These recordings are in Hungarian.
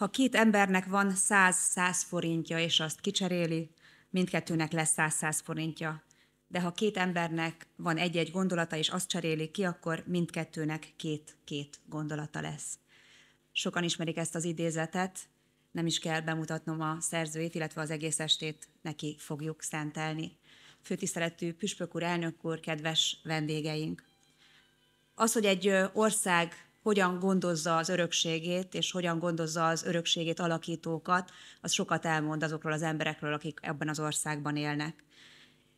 Ha két embernek van 100 forintja, és azt kicseréli, mindkettőnek lesz 100 forintja. De ha két embernek van egy-egy gondolata, és azt cseréli ki, akkor mindkettőnek két gondolata lesz. Sokan ismerik ezt az idézetet, nem is kell bemutatnom a szerzőjét, illetve az egész estét neki fogjuk szentelni. Főtiszteletű Püspök úr, elnök úr, kedves vendégeink! Az, hogy egy ország hogyan gondozza az örökségét, és hogyan gondozza az örökségét alakítókat, az sokat elmond azokról az emberekről, akik ebben az országban élnek.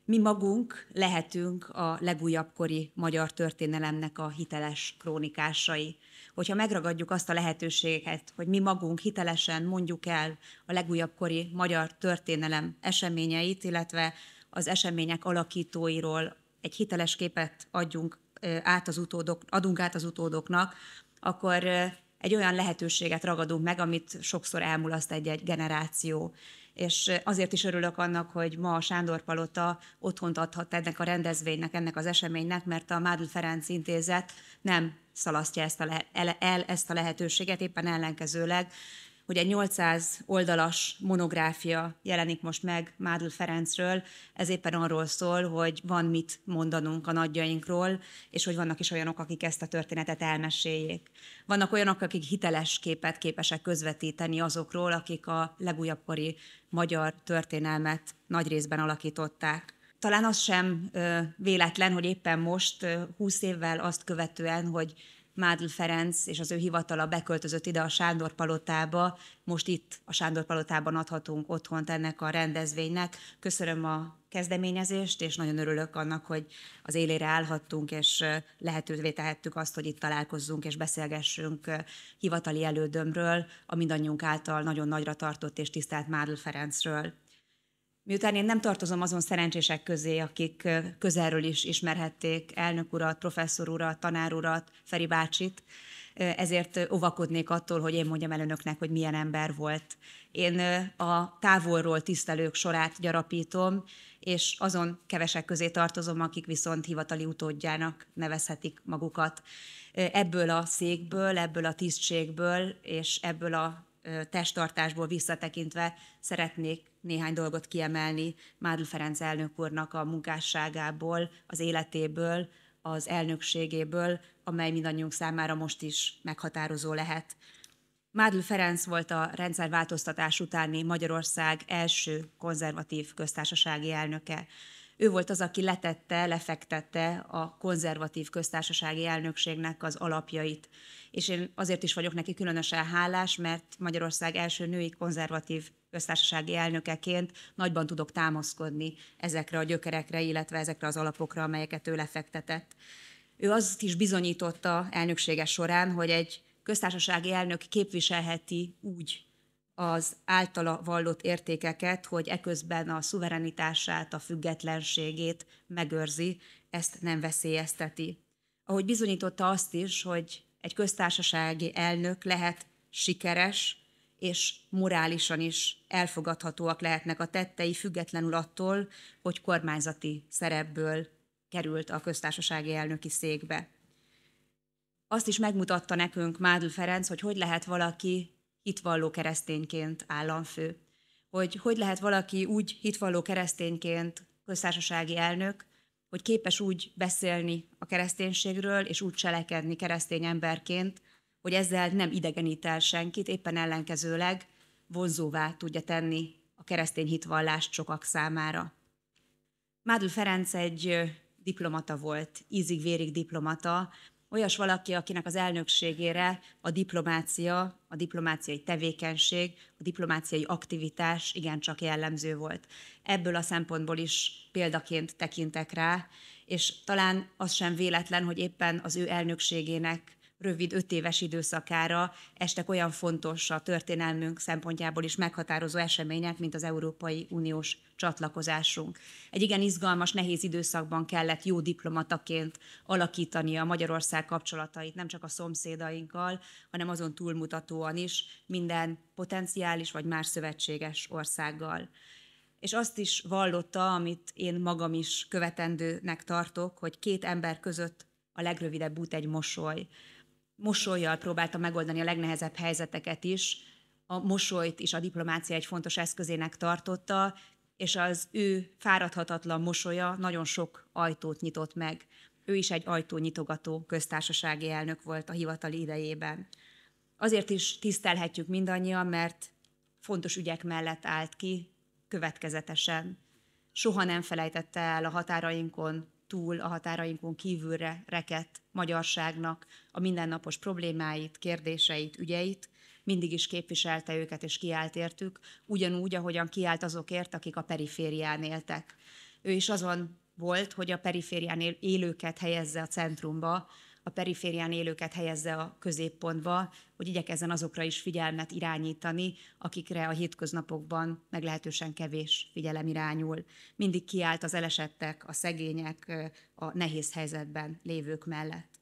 Mi magunk lehetünk a legújabb kori magyar történelemnek a hiteles krónikásai. Hogyha megragadjuk azt a lehetőséget, hogy mi magunk hitelesen mondjuk el a legújabb kori magyar történelem eseményeit, illetve az események alakítóiról egy hiteles képet adunk át az utódoknak, akkor egy olyan lehetőséget ragadunk meg, amit sokszor elmulaszt egy-egy generáció. És azért is örülök annak, hogy ma a Sándor Palota otthont adhat ennek a rendezvénynek, ennek az eseménynek, mert a Mádl Ferenc Intézet nem szalasztja ezt a lehetőséget, éppen ellenkezőleg, hogy egy 800 oldalas monográfia jelenik most meg Mádl Ferencről, ez éppen arról szól, hogy van mit mondanunk a nagyjainkról, és hogy vannak is olyanok, akik ezt a történetet elmeséljék. Vannak olyanok, akik hiteles képet képesek közvetíteni azokról, akik a legújabb kori magyar történelmet nagy részben alakították. Talán az sem véletlen, hogy éppen most, 20 évvel azt követően, hogy Mádl Ferenc és az ő hivatala beköltözött ide a Sándor Palotába, most itt a Sándor Palotában adhatunk otthont ennek a rendezvénynek. Köszönöm a kezdeményezést, és nagyon örülök annak, hogy az élére állhattunk, és lehetővé tehettük azt, hogy itt találkozzunk és beszélgessünk hivatali elődömről, a mindannyiunk által nagyon nagyra tartott és tisztelt Mádl Ferencről. Miután én nem tartozom azon szerencsések közé, akik közelről is ismerhették elnök urat, professzor urat, tanár urat, Feri bácsit, ezért óvakodnék attól, hogy én mondjam el önöknek, hogy milyen ember volt. Én a távolról tisztelők sorát gyarapítom, és azon kevesek közé tartozom, akik viszont hivatali utódjának nevezhetik magukat. Ebből a székből, ebből a tisztségből és ebből a testtartásból visszatekintve szeretnék néhány dolgot kiemelni Mádl Ferenc elnök úrnak a munkásságából, az életéből, az elnökségéből, amely mindannyiunk számára most is meghatározó lehet. Mádl Ferenc volt a rendszerváltoztatás utáni Magyarország első konzervatív köztársasági elnöke. Ő volt az, aki lefektette a konzervatív köztársasági elnökségnek az alapjait. És én azért is vagyok neki különösen hálás, mert Magyarország első női konzervatív köztársasági elnökeként nagyban tudok támaszkodni ezekre a gyökerekre, illetve ezekre az alapokra, amelyeket ő lefektetett. Ő azt is bizonyította elnöksége során, hogy egy köztársasági elnök képviselheti úgy az általa vallott értékeket, hogy eközben a szuverenitását, a függetlenségét megőrzi, ezt nem veszélyezteti. Ahogy bizonyította azt is, hogy egy köztársasági elnök lehet sikeres, és morálisan is elfogadhatóak lehetnek a tettei, függetlenül attól, hogy kormányzati szerepből került a köztársasági elnöki székbe. Azt is megmutatta nekünk Mádl Ferenc, hogy lehet valaki hitvalló keresztényként államfő, hogy lehet valaki úgy hitvalló keresztényként köztársasági elnök, hogy képes úgy beszélni a kereszténységről, és úgy cselekedni keresztény emberként, hogy ezzel nem idegenít el senkit, éppen ellenkezőleg vonzóvá tudja tenni a keresztény hitvallást sokak számára. Mádl Ferenc egy diplomata volt, ízig-vérig diplomata, olyas valaki, akinek az elnökségére a diplomácia, a diplomáciai tevékenység, a diplomáciai aktivitás igencsak jellemző volt. Ebből a szempontból is példaként tekintek rá, és talán az sem véletlen, hogy éppen az ő elnökségének rövid 5 éves időszakára estek olyan fontos a történelmünk szempontjából is meghatározó események, mint az Európai Uniós csatlakozásunk. Egy igen izgalmas, nehéz időszakban kellett jó diplomataként alakítani a Magyarország kapcsolatait, nem csak a szomszédainkkal, hanem azon túlmutatóan is minden potenciális vagy más szövetséges országgal. És azt is vallotta, amit én magam is követendőnek tartok, hogy 2 ember között a legrövidebb út egy mosoly. Mosollyal próbálta megoldani a legnehezebb helyzeteket is, a mosolyt is a diplomácia egy fontos eszközének tartotta, és az ő fáradhatatlan mosolya nagyon sok ajtót nyitott meg. Ő is egy ajtónyitogató köztársasági elnök volt a hivatali idejében. Azért is tisztelhetjük mindannyian, mert fontos ügyek mellett állt ki következetesen. Soha nem felejtette el a határainkon túl, a határainkon kívülre rekedt magyarságnak a mindennapos problémáit, kérdéseit, ügyeit, mindig is képviselte őket és kiállt értük, ugyanúgy, ahogyan kiállt azokért, akik a periférián éltek. Ő is azon volt, hogy a periférián élőket helyezze a centrumba, a periférián élőket helyezze a középpontba, hogy igyekezzen azokra is figyelmet irányítani, akikre a hétköznapokban meglehetősen kevés figyelem irányul. Mindig kiállt az elesettek, a szegények, a nehéz helyzetben lévők mellett.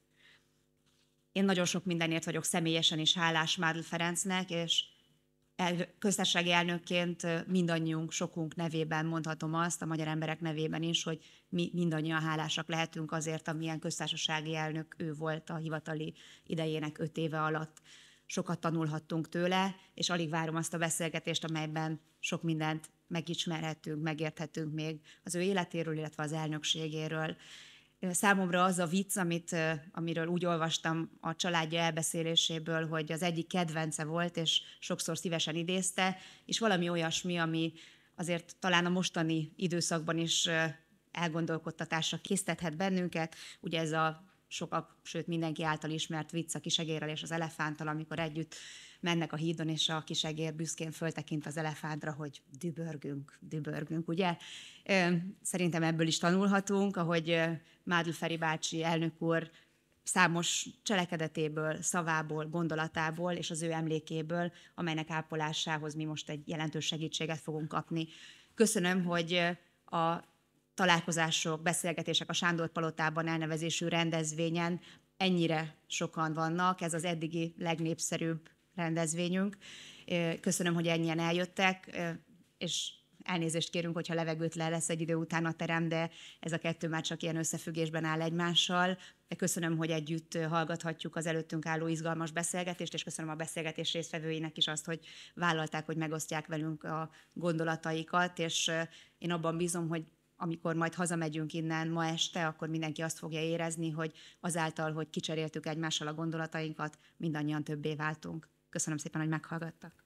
Én nagyon sok mindenért vagyok személyesen is hálás Mádl Ferencnek, és köztársasági elnökként mindannyiunk, sokunk nevében mondhatom azt, a magyar emberek nevében is, hogy mi mindannyian hálásak lehetünk azért, amilyen köztársasági elnök ő volt a hivatali idejének 5 éve alatt. Sokat tanulhattunk tőle, és alig várom azt a beszélgetést, amelyben sok mindent megismerhetünk, megérthetünk még az ő életéről, illetve az elnökségéről. Számomra az a vicc, amiről úgy olvastam a családja elbeszéléséből, hogy az egyik kedvence volt, és sokszor szívesen idézte, és valami olyasmi, ami azért talán a mostani időszakban is elgondolkodtatásra késztethet bennünket. Ugye ez a sokak, sőt mindenki által ismert vicc a kisegérrel és az elefánttal, amikor együtt mennek a hídon, és a kisegér büszkén föltekint az elefántra, hogy dübörgünk, ugye? Szerintem ebből is tanulhatunk, ahogy Mádl Feri bácsi elnök úr számos cselekedetéből, szavából, gondolatából és az ő emlékéből, amelynek ápolásához mi most egy jelentős segítséget fogunk kapni. Köszönöm, hogy a találkozások, beszélgetések a Sándor Palotában elnevezésű rendezvényen ennyire sokan vannak. Ez az eddigi legnépszerűbb rendezvényünk. Köszönöm, hogy ennyien eljöttek, és elnézést kérünk, hogyha levegőtlen lesz egy idő után a terem, de ez a kettő már csak ilyen összefüggésben áll egymással. De köszönöm, hogy együtt hallgathatjuk az előttünk álló izgalmas beszélgetést, és köszönöm a beszélgetés résztvevőinek is azt, hogy vállalták, hogy megosztják velünk a gondolataikat, és én abban bízom, hogy amikor majd hazamegyünk innen ma este, akkor mindenki azt fogja érezni, hogy azáltal, hogy kicseréltük egymással a gondolatainkat, mindannyian többé váltunk. Köszönöm szépen, hogy meghallgattak.